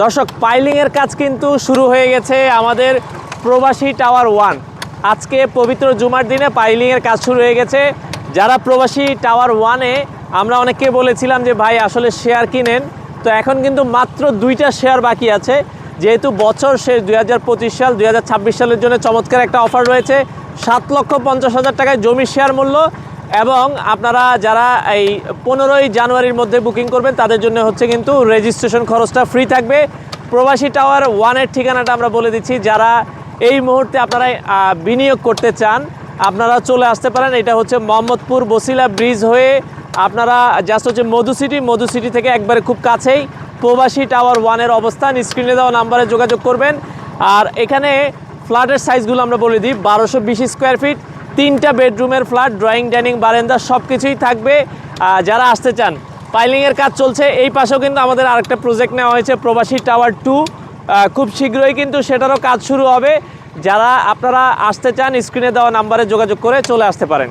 দর্শক, পাইলিংয়ের কাজ কিন্তু শুরু হয়ে গেছে আমাদের প্রবাসী টাওয়ার 1। আজকে পবিত্র জুমার দিনে পাইলিংয়ের কাজ শুরু হয়ে গেছে। যারা প্রবাসী টাওয়ার 1-এ আমরা অনেককে বলেছিলাম যে ভাই আসলে শেয়ার কিনেন, তো এখন কিন্তু মাত্র 2টা শেয়ার বাকি আছে। যেহেতু বছর শেষ 2025 সাল, 2026 সালের জন্য চমৎকার একটা অফার রয়েছে। 7,50,000 টাকায় জমির শেয়ার মূল্য, এবং আপনারা যারা এই 15ই জানুয়ারির মধ্যে বুকিং করবেন তাদের জন্য হচ্ছে কিন্তু রেজিস্ট্রেশন খরচটা ফ্রি থাকবে। প্রবাসী টাওয়ার 1-এর ঠিকানাটা আমরা বলে দিচ্ছি। যারা এই মুহূর্তে আপনারা বিনিয়োগ করতে চান আপনারা চলে আসতে পারেন। এটা হচ্ছে মোহাম্মদপুর বসিলা ব্রিজ হয়ে আপনারা জাস্ট হচ্ছে মধু সিটি থেকে একবারে খুব কাছেই প্রবাসী টাওয়ার 1-এর অবস্থান। স্ক্রিনে দেওয়া নাম্বারে যোগাযোগ করবেন। আর এখানে ফ্ল্যাটের সাইজগুলো আমরা বলে দিই, 1220 স্কোয়ার ফিট, 3টা বেডরুমের ফ্ল্যাট, ড্রয়িং ডাইনিং বারান্দা সব কিছুই থাকবে। যারা আসতে চান, পাইলিংয়ের কাজ চলছে। এই পাশেও কিন্তু আমাদের আরেকটা প্রজেক্ট নেওয়া হয়েছে প্রবাসী টাওয়ার 2, খুব শীঘ্রই কিন্তু সেটারও কাজ শুরু হবে। যারা আপনারা আসতে চান স্ক্রিনে দেওয়া নাম্বারে যোগাযোগ করে চলে আসতে পারেন।